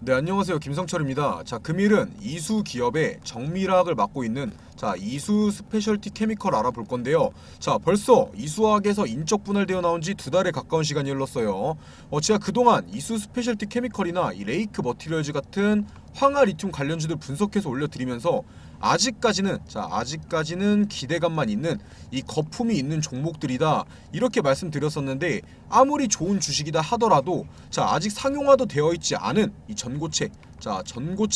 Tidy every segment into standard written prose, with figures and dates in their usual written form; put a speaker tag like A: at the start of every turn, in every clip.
A: 네, 안녕하세요. 김성철입니다. 자, 금일은 이수 기업의 정밀화학을 맡고 있는 이수 스페셜티 케미컬 알아볼 건데요. 자, 벌써 이수화학에서 인적 분할되어 나온 지 2달에 가까운 시간이 흘렀어요. 제가 그동안 이수 스페셜티 케미컬이나 이 레이크 머티리얼즈 같은 황화 리튬 관련주들 분석해서 올려드리면서 아직까지는 기대감만 있는 이 거품이 있는 종목들이다 이렇게 말씀드렸었는데, 아무리 좋은 주식이다 하더라도 아직 상용화도 되어 있지 않은 이 전고체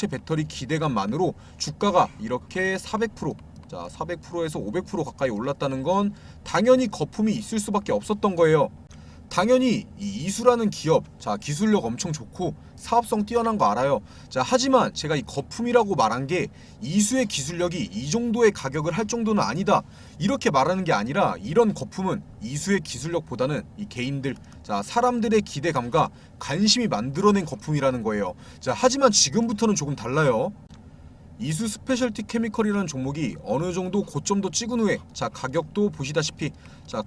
A: 배터리 기대감만으로 주가가 이렇게 400%, 400%에서 500% 가까이 올랐다는 건 당연히 거품이 있을 수밖에 없었던 거예요. 당연히 이 이수라는 기업, 기술력 엄청 좋고 사업성 뛰어난 거 알아요. 하지만 제가 이 거품이라고 말한 게 이수의 기술력이 이 정도의 가격을 할 정도는 아니다 이렇게 말하는 게 아니라, 이런 거품은 이수의 기술력보다는 이 개인들, 사람들의 기대감과 관심이 만들어낸 거품이라는 거예요. 하지만 지금부터는 조금 달라요. 이수 스페셜티 케미컬이라는 종목이 어느 정도 고점도 찍은 후에 가격도 보시다시피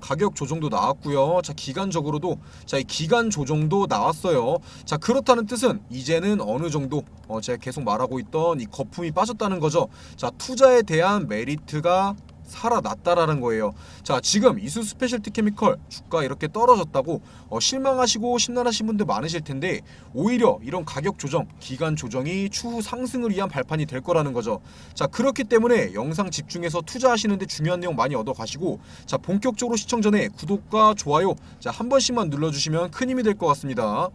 A: 가격 조정도 나왔고요. 기간적으로도 이 기간 조정도 나왔어요. 그렇다는 뜻은 이제는 어느 정도 제가 계속 말하고 있던 이 거품이 빠졌다는 거죠. 투자에 대한 메리트가 살아났다라는 거예요. 지금 이수 스페셜티 케미컬 주가 이렇게 떨어졌다고 실망하시고 심란하신 분들 많으실 텐데, 오히려 이런 가격 조정, 기간 조정이 추후 상승을 위한 발판이 될 거라는 거죠. 그렇기 때문에 영상 집중해서 투자하시는데 중요한 내용 많이 얻어 가시고, 본격적으로 시청 전에 구독과 좋아요 한 번씩만 눌러주시면 큰 힘이 될 것 같습니다.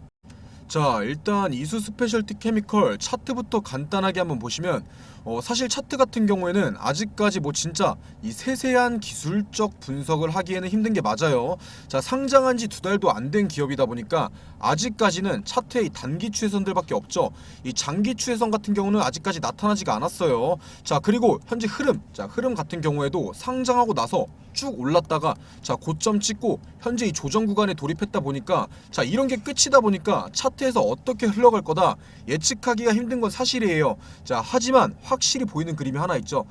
A: 일단 이수 스페셜티 케미컬 차트부터 간단하게 한번 보시면, 사실 차트 같은 경우에는 아직까지 진짜 이 세세한 기술적 분석을 하기에는 힘든 게 맞아요. 상장한 지 2달도 안 된 기업이다 보니까 아직까지는 차트의 단기 추세선들밖에 없죠. 이 장기 추세선 같은 경우는 아직까지 나타나지가 않았어요. 그리고 현재 흐름 같은 경우에도 상장하고 나서 쭉 올랐다가 고점 찍고 현재 이 조정 구간에 돌입했다 보니까 이런 게 끝이다 보니까 차트에서 어떻게 흘러갈 거다 예측하기가 힘든 건 사실이에요. 하지만 확실히 보이는 그림이 하나 있죠.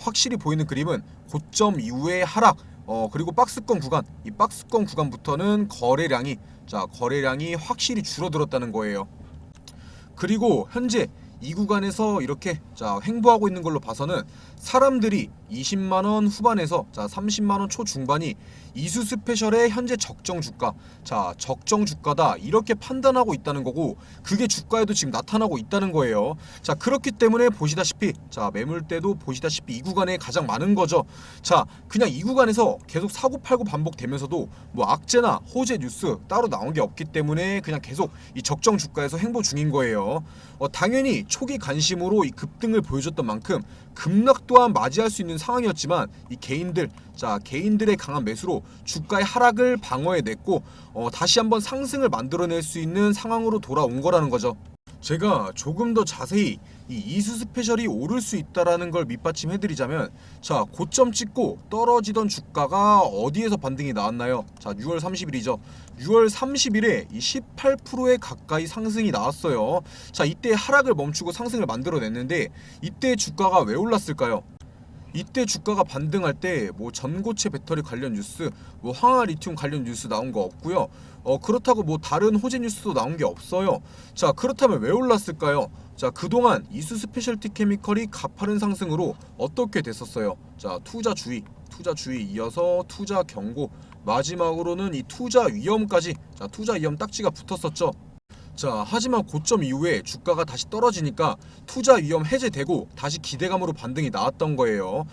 A: 확실히 보이는 그림은 고점 이후의 하락, 그리고 박스권 구간, 이 박스권 구간부터는 거래량이 확실히 줄어들었다는 거예요. 그리고 현재 이 구간에서 이렇게 횡보하고 있는 걸로 봐서는 사람들이 20만원 후반에서 30만원 초중반이 이수 스페셜의 현재 적정 주가, 적정 주가다 이렇게 판단하고 있다는 거고, 그게 주가에도 지금 나타나고 있다는 거예요. 그렇기 때문에 보시다시피 매물대도 보시다시피 이 구간에 가장 많은 거죠. 그냥 이 구간에서 계속 사고 팔고 반복되면서도 악재나 호재 뉴스 따로 나온 게 없기 때문에 그냥 계속 이 적정 주가에서 횡보 중인 거예요. 당연히 초기 관심으로 이 급등을 보여줬던 만큼 급락 또한 맞이할 수 있는 상황이었지만, 이 개인들의 강한 매수로 주가의 하락을 방어해냈고 다시 한번 상승을 만들어낼 수 있는 상황으로 돌아온 거라는 거죠. 제가 조금 더 자세히 이 이수 스페셜이 오를 수 있다라는 걸 밑받침해드리자면, 고점 찍고 떨어지던 주가가 어디에서 반등이 나왔나요? 6월 30일이죠. 6월 30일에 이 18%에 가까이 상승이 나왔어요. 이때 하락을 멈추고 상승을 만들어냈는데, 이때 주가가 왜 올랐을까요? 이때 주가가 반등할 때 전고체 배터리 관련 뉴스, 황화 리튬 관련 뉴스 나온 거 없고요. 그렇다고 다른 호재 뉴스도 나온 게 없어요. 그렇다면 왜 올랐을까요? 그동안 이수 스페셜티 케미컬이 가파른 상승으로 어떻게 됐었어요? 투자 주의 이어서 투자 경고, 마지막으로는 이 투자 위험까지, 투자 위험 딱지가 붙었었죠. 하지만 고점 이후에 주가가 다시 떨어지니까 투자 위험 해제되고 다시 기대감으로 반등이 나왔던 거예요.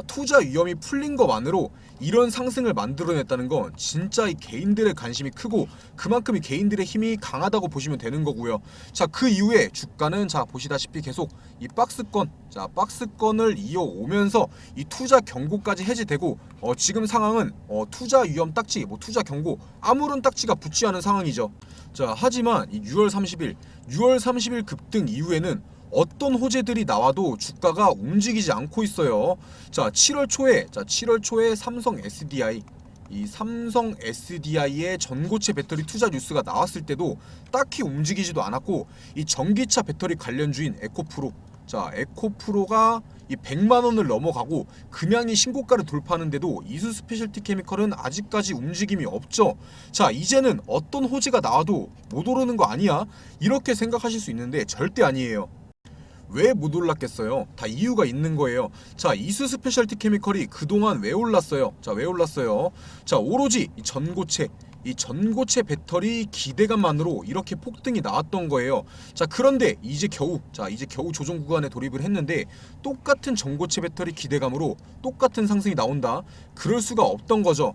A: 투자 위험이 풀린 것만으로 이런 상승을 만들어냈다는 건 진짜 이 개인들의 관심이 크고 그만큼 이 개인들의 힘이 강하다고 보시면 되는 거고요. 그 이후에 주가는 보시다시피 계속 이 박스권을 이어오면서 이 투자 경고까지 해제되고, 지금 상황은 투자 위험 딱지, 투자 경고 아무런 딱지가 붙지 않은 상황이죠. 하지만 이 6월 30일 급등 이후에는 어떤 호재들이 나와도 주가가 움직이지 않고 있어요. 7월 초에 삼성 SDI의 전고체 배터리 투자 뉴스가 나왔을 때도 딱히 움직이지도 않았고, 이 전기차 배터리 관련주인 에코프로가 이 100만 원을 넘어가고 금양이 신고가를 돌파하는데도 이수 스페셜티 케미컬은 아직까지 움직임이 없죠. 자, 이제는 어떤 호재가 나와도 못 오르는 거 아니야? 이렇게 생각하실 수 있는데 절대 아니에요. 왜 못 올랐겠어요? 다 이유가 있는 거예요. 자, 이수 스페셜티 케미컬이 그동안 왜 올랐어요? 자, 왜 올랐어요? 자, 오로지 이 전고체 배터리 기대감만으로 이렇게 폭등이 나왔던 거예요. 자, 그런데 이제 겨우 조정 구간에 돌입을 했는데 똑같은 전고체 배터리 기대감으로 똑같은 상승이 나온다? 그럴 수가 없던 거죠.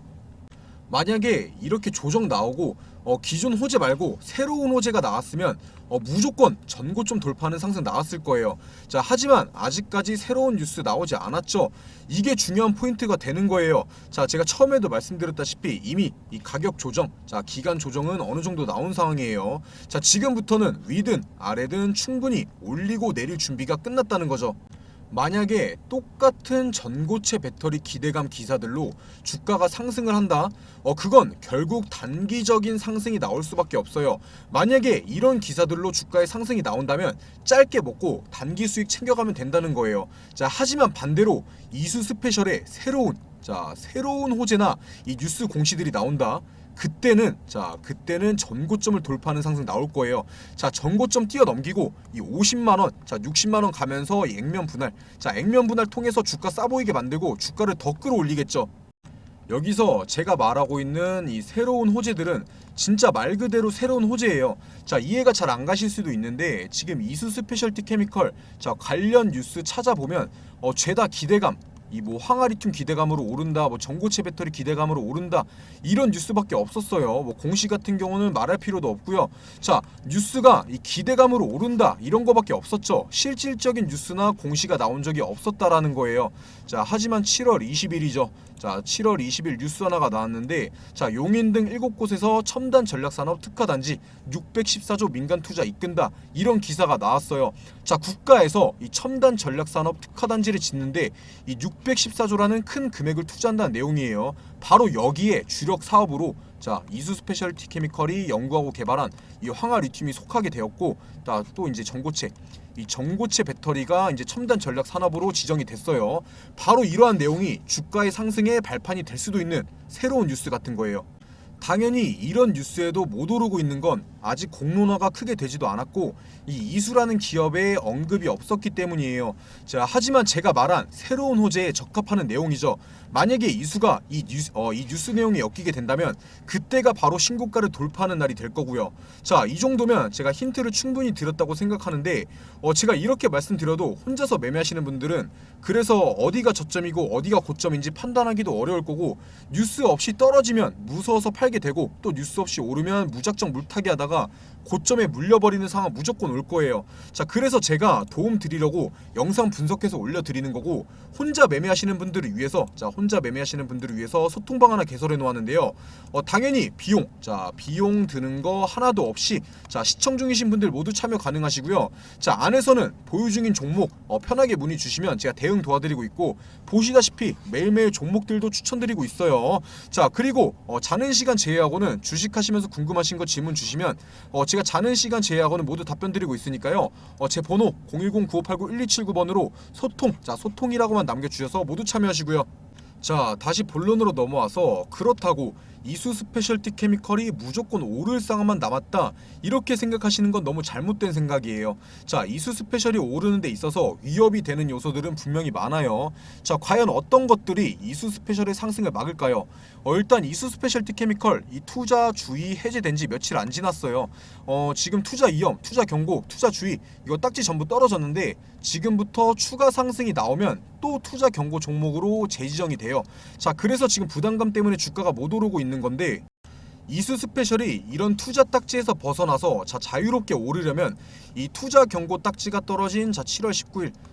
A: 만약에 이렇게 조정 나오고 기존 호재 말고 새로운 호재가 나왔으면 무조건 전고점 돌파하는 상승 나왔을 거예요. 자, 하지만 아직까지 새로운 뉴스 나오지 않았죠. 이게 중요한 포인트가 되는 거예요. 자, 제가 처음에도 말씀드렸다시피 이미 이 가격 조정, 자, 기간 조정은 어느 정도 나온 상황이에요. 자, 지금부터는 위든 아래든 충분히 올리고 내릴 준비가 끝났다는 거죠. 만약에 똑같은 전고체 배터리 기대감 기사들로 주가가 상승을 한다? 그건 결국 단기적인 상승이 나올 수밖에 없어요. 만약에 이런 기사들로 주가의 상승이 나온다면 짧게 먹고 단기 수익 챙겨가면 된다는 거예요. 자, 하지만 반대로 이수 스페셜의 새로운 호재나 이 뉴스 공시들이 나온다? 그때는 전고점을 돌파하는 상승 나올 거예요. 자, 전고점 뛰어넘기고 이 50만 원, 자, 60만 원 가면서 액면 분할. 자, 액면 분할 통해서 주가 싸 보이게 만들고 주가를 더 끌어올리겠죠. 여기서 제가 말하고 있는 이 새로운 호재들은 진짜 말 그대로 새로운 호재예요. 자, 이해가 잘 안 가실 수도 있는데 지금 이수 스페셜티 케미컬 관련 뉴스 찾아보면 죄다 기대감, 이 항아리튬 기대감으로 오른다, 전고체 배터리 기대감으로 오른다, 이런 뉴스밖에 없었어요. 공시 같은 경우는 말할 필요도 없고요. 자, 뉴스가 이 기대감으로 오른다 이런 거밖에 없었죠. 실질적인 뉴스나 공시가 나온 적이 없었다라는 거예요. 자, 하지만 7월 20일이죠. 자, 7월 20일 뉴스 하나가 나왔는데, 자, 용인 등 7곳에서 첨단 전략산업 특화단지 614조 민간 투자 이끈다, 이런 기사가 나왔어요. 자, 국가에서 이 첨단 전략산업 특화단지를 짓는데 이 614조라는 큰 금액을 투자한다는 내용이에요. 바로 여기에 주력 사업으로 이수 스페셜티 케미컬이 연구하고 개발한 이 황화리튬이 속하게 되었고, 또 이제 전고체 배터리가 이제 첨단 전략 산업으로 지정이 됐어요. 바로 이러한 내용이 주가의 상승의 발판이 될 수도 있는 새로운 뉴스 같은 거예요. 당연히 이런 뉴스에도 못 오르고 있는 건 아직 공론화가 크게 되지도 않았고 이 이수라는 기업에 언급이 없었기 때문이에요. 자, 하지만 제가 말한 새로운 호재에 적합하는 내용이죠. 만약에 이수가 이 뉴스 내용에 엮이게 된다면 그때가 바로 신고가를 돌파하는 날이 될 거고요. 자, 이 정도면 제가 힌트를 충분히 드렸다고 생각하는데 제가 이렇게 말씀드려도 혼자서 매매하시는 분들은 그래서 어디가 저점이고 어디가 고점인지 판단하기도 어려울 거고, 뉴스 없이 떨어지면 무서워서 팔게 되고 또 뉴스 없이 오르면 무작정 물타기 하다가 고점에 물려버리는 상황 무조건 올 거예요. 자, 그래서 제가 도움 드리려고 영상 분석해서 올려드리는 거고, 혼자 매매하시는 분들을 위해서 소통방 하나 개설해 놓았는데요. 당연히 비용 드는 거 하나도 없이 시청 중이신 분들 모두 참여 가능하시고요. 자, 안에서는 보유 중인 종목 편하게 문의 주시면 제가 대응 도와드리고 있고, 보시다시피 매일매일 종목들도 추천드리고 있어요. 자, 그리고 자는 시간 제외하고는 주식하시면서 궁금하신 거 질문 주시면 제가 자는 시간 제외하고는 모두 답변 드리고 있으니까요. 제 번호 010-9589-1279번으로 소통이라고만 남겨주셔서 모두 참여하시고요. 자, 다시 본론으로 넘어와서, 그렇다고 이수 스페셜티 케미컬이 무조건 오를 상황만 남았다 이렇게 생각하시는 건 너무 잘못된 생각이에요. 자, 이수 스페셜이 오르는 데 있어서 위협이 되는 요소들은 분명히 많아요. 자, 과연 어떤 것들이 이수 스페셜의 상승을 막을까요? 일단 이수 스페셜티 케미컬 이 투자 주의 해제된 지 며칠 안 지났어요. 지금 투자 위험, 투자 경고, 투자 주의 이거 딱지 전부 떨어졌는데 지금부터 추가 상승이 나오면 또 투자 경고 종목으로 재지정이 돼요. 자, 그래서 지금 부담감 때문에 주가가 못 오르고 있는 건데, 이수 스페셜이 이런 투자 딱지에서 벗어나서 자유롭게 오르려면 이 투자 경고 딱지가 떨어진 7월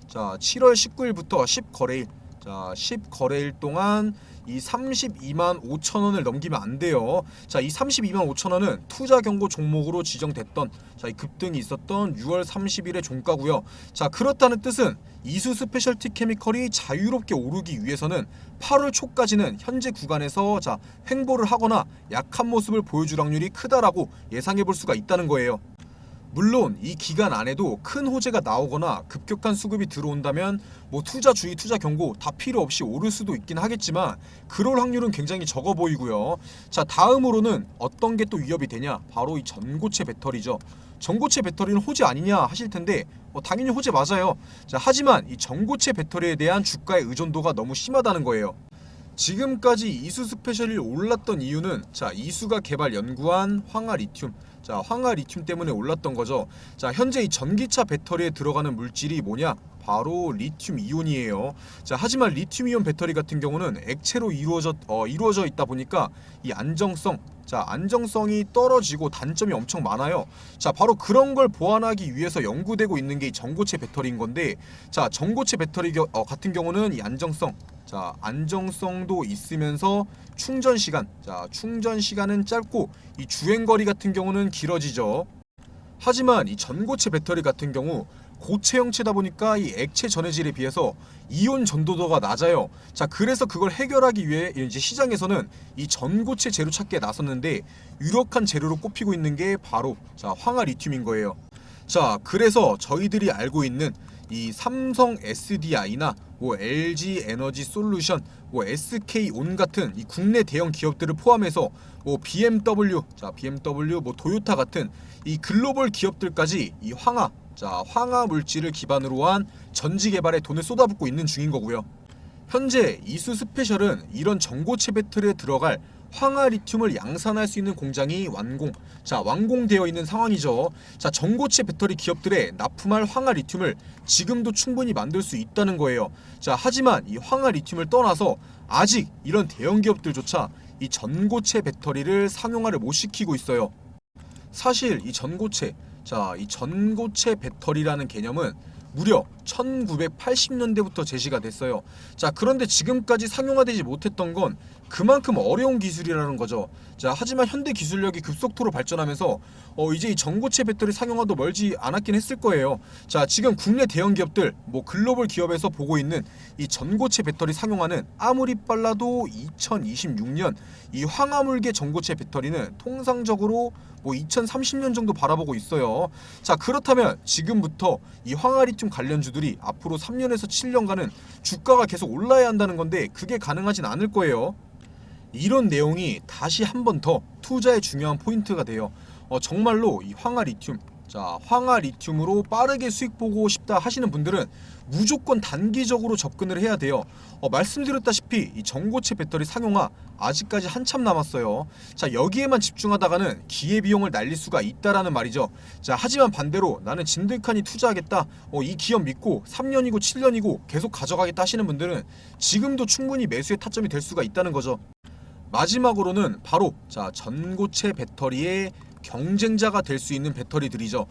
A: 19일부터 10거래일 10거래일 동안 이 32만 5천 원을 넘기면 안 돼요. 자, 이 32만 5천 원은 투자 경고 종목으로 지정됐던 이 급등이 있었던 6월 30일의 종가고요. 자, 그렇다는 뜻은 이수 스페셜티 케미컬이 자유롭게 오르기 위해서는 8월 초까지는 현재 구간에서 횡보를 하거나 약한 모습을 보여줄 확률이 크다라고 예상해 볼 수가 있다는 거예요. 물론 이 기간 안에도 큰 호재가 나오거나 급격한 수급이 들어온다면 뭐 투자 주의, 투자 경고 다 필요 없이 오를 수도 있긴 하겠지만 그럴 확률은 굉장히 적어 보이고요. 자, 다음으로는 어떤 게 또 위협이 되냐? 바로 이 전고체 배터리죠. 전고체 배터리는 호재 아니냐 하실 텐데 당연히 호재 맞아요. 자, 하지만 이 전고체 배터리에 대한 주가의 의존도가 너무 심하다는 거예요. 지금까지 이수 스페셜이 올랐던 이유는 자, 이수가 개발 연구한 황화 리튬, 자, 황화 리튬 때문에 올랐던 거죠. 자, 현재 이 전기차 배터리에 들어가는 물질이 뭐냐? 바로 리튬 이온이에요. 자, 하지만 리튬 이온 배터리 같은 경우는 액체로 이루어져 있다 보니까 이 안정성, 자, 안정성이 떨어지고 단점이 엄청 많아요. 자, 바로 그런 걸 보완하기 위해서 연구되고 있는 게 이 전고체 배터리인 건데, 자, 전고체 배터리 같은 경우는 이 안정성, 자, 안정성도 있으면서 충전 시간, 자, 충전 시간은 짧고 이 주행 거리 같은 경우는 길어지죠. 하지만 이 전고체 배터리 같은 경우 고체 형체다 보니까 이 액체 전해질에 비해서 이온 전도도가 낮아요. 자, 그래서 그걸 해결하기 위해 이제 시장에서는 이 전고체 재료 찾기에 나섰는데 유력한 재료로 꼽히고 있는 게 바로 자, 황화 리튬인 거예요. 자, 그래서 저희들이 알고 있는 이 삼성 SDI나 뭐 LG 에너지 솔루션, 뭐 SK온 같은 이 국내 대형 기업들을 포함해서 뭐 BMW, 자, BMW, 뭐 도요타 같은 이 글로벌 기업들까지 이 황화 물질을 기반으로 한 전지 개발에 돈을 쏟아붓고 있는 중인 거고요. 현재 이수 스페셜은 이런 전고체 배터리에 들어갈 황화 리튬을 양산할 수 있는 공장이 완공되어 있는 상황이죠. 자, 전고체 배터리 기업들의 납품할 황화 리튬을 지금도 충분히 만들 수 있다는 거예요. 자, 하지만 이 황화 리튬을 떠나서 아직 이런 대형 기업들조차 이 전고체 배터리를 상용화를 못 시키고 있어요. 사실 이 전고체 배터리라는 개념은 무려 1980년대부터 제시가 됐어요. 자, 그런데 지금까지 상용화되지 못했던 건 그만큼 어려운 기술이라는 거죠. 자, 하지만 현대 기술력이 급속도로 발전하면서 이제 이 전고체 배터리 상용화도 멀지 않았긴 했을 거예요. 자, 지금 국내 대형 기업들, 뭐 글로벌 기업에서 보고 있는 이 전고체 배터리 상용화는 아무리 빨라도 2026년, 이 황화물계 전고체 배터리는 통상적으로 뭐 2030년 정도 바라보고 있어요. 자, 그렇다면 지금부터 이 황화 리튬 관련주들이 앞으로 3년에서 7년간은 주가가 계속 올라야 한다는 건데 그게 가능하진 않을 거예요. 이런 내용이 다시 한 번 더 투자의 중요한 포인트가 돼요. 정말로 이 황화 리튬, 자, 황화 리튬으로 빠르게 수익 보고 싶다 하시는 분들은 무조건 단기적으로 접근을 해야 돼요. 말씀드렸다시피 이 전고체 배터리 상용화 아직까지 한참 남았어요. 자, 여기에만 집중하다가는 기회비용을 날릴 수가 있다라는 말이죠. 자, 하지만 반대로 나는 진득하니 투자하겠다, 이 기업 믿고 3년이고 7년이고 계속 가져가겠다 하시는 분들은 지금도 충분히 매수의 타점이 될 수가 있다는 거죠. 마지막으로는 바로 자, 전고체 배터리의 경쟁자가 될 수 있는 배터리들이죠.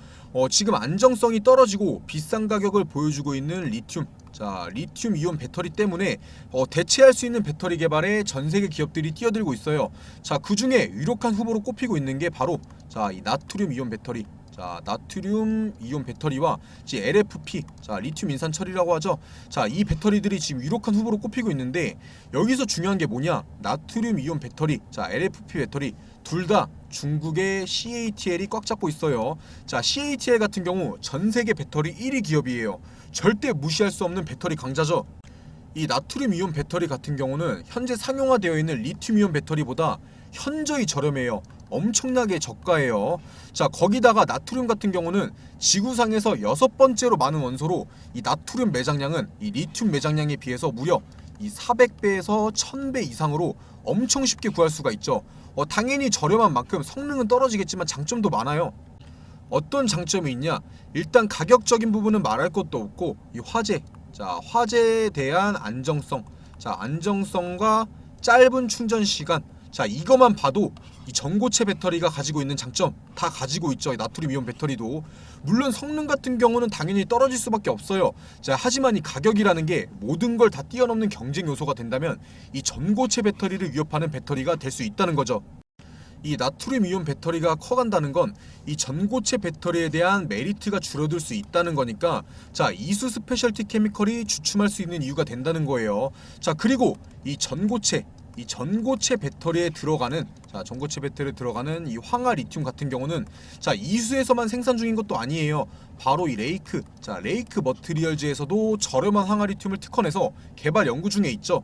A: 지금 안정성이 떨어지고 비싼 가격을 보여주고 있는 리튬, 자, 리튬 이온 배터리 때문에 대체할 수 있는 배터리 개발에 전 세계 기업들이 뛰어들고 있어요. 자, 그 중에 유력한 후보로 꼽히고 있는 게 바로 자, 이 나트륨 이온 배터리. 자, 나트륨 이온 배터리와 LFP, 자, 리튬 인산 처리라고 하죠. 자, 이 배터리들이 지금 유력한 후보로 꼽히고 있는데 여기서 중요한 게 뭐냐? 나트륨 이온 배터리, 자, LFP 배터리 둘 다 중국의 CATL이 꽉 잡고 있어요. 자, CATL 같은 경우 전 세계 배터리 1위 기업이에요. 절대 무시할 수 없는 배터리 강자죠. 이 나트륨 이온 배터리 같은 경우는 현재 상용화되어 있는 리튬 이온 배터리보다 현저히 저렴해요. 엄청나게 저가예요. 자, 거기다가 나트륨 같은 경우는 지구상에서 6번째로 많은 원소로 이 나트륨 매장량은 이 리튬 매장량에 비해서 무려 이 400배에서 1000배 이상으로 엄청 쉽게 구할 수가 있죠. 당연히 저렴한 만큼 성능은 떨어지겠지만 장점도 많아요. 어떤 장점이 있냐? 일단 가격적인 부분은 말할 것도 없고 이 화재, 자, 화재에 대한 안정성, 자, 안정성과 짧은 충전 시간, 자, 이거만 봐도 이 전고체 배터리가 가지고 있는 장점 다 가지고 있죠. 이 나트륨 이온 배터리도 물론 성능 같은 경우는 당연히 떨어질 수밖에 없어요. 자, 하지만 이 가격이라는 게 모든 걸 다 뛰어넘는 경쟁 요소가 된다면 이 전고체 배터리를 위협하는 배터리가 될 수 있다는 거죠. 이 나트륨 이온 배터리가 커간다는 건 이 전고체 배터리에 대한 메리트가 줄어들 수 있다는 거니까 자, 이수 스페셜티 케미컬이 주춤할 수 있는 이유가 된다는 거예요. 자, 그리고 이 전고체, 이 전고체 배터리에 들어가는 전고체 배터리에 들어가는 이 황화 리튬 같은 경우는 이수에서만 생산 중인 것도 아니에요. 바로 이 레이크 머티리얼즈에서도 저렴한 황화 리튬을 특허내서 개발 연구 중에 있죠.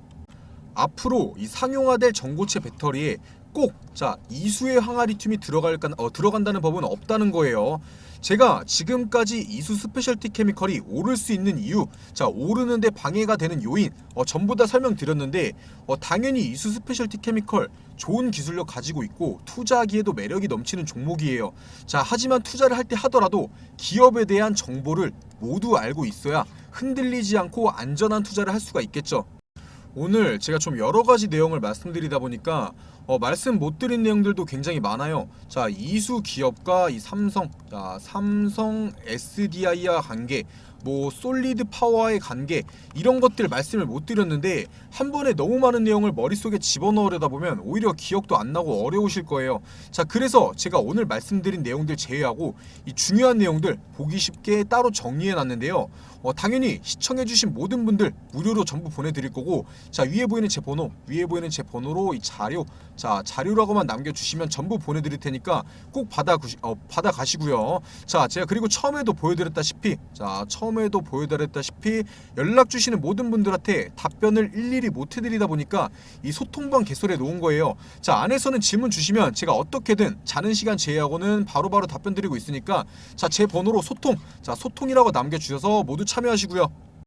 A: 앞으로 이 상용화될 전고체 배터리에 꼭 이수의 황화 리튬이 들어간다는 법은 없다는 거예요. 제가 지금까지 이수 스페셜티 케미컬이 오를 수 있는 이유, 오르는데 방해가 되는 요인 전부 다 설명드렸는데 당연히 이수 스페셜티 케미컬 좋은 기술력 가지고 있고 투자하기에도 매력이 넘치는 종목이에요. 하지만 투자를 할 때 하더라도 기업에 대한 정보를 모두 알고 있어야 흔들리지 않고 안전한 투자를 할 수가 있겠죠. 오늘 제가 좀 여러가지 내용을 말씀드리다 보니까 말씀 못 드린 내용들도 굉장히 많아요. 이수 기업과 이 삼성 SDI와 관계, 솔리드 파워와의 관계, 이런 것들 말씀을 못 드렸는데 한 번에 너무 많은 내용을 머릿속에 집어넣으려다 보면 오히려 기억도 안 나고 어려우실 거예요. 그래서 제가 오늘 말씀드린 내용들 제외하고 이 중요한 내용들 보기 쉽게 따로 정리해 놨는데요. 당연히 시청해주신 모든 분들 무료로 전부 보내드릴 거고, 위에 보이는 제 번호로 이 자료라고만 남겨주시면 전부 보내드릴 테니까 꼭 받아가시고요. 제가 그리고 처음에도 보여드렸다시피 연락 주시는 모든 분들한테 답변을 일일이 못 해드리다 보니까 이 소통방 개설해 놓은 거예요. 안에서는 질문 주시면 제가 어떻게든 자는 시간 제외하고는 바로바로 답변 드리고 있으니까 제 번호로 소통이라고 남겨주셔서 모두 참여하시고요.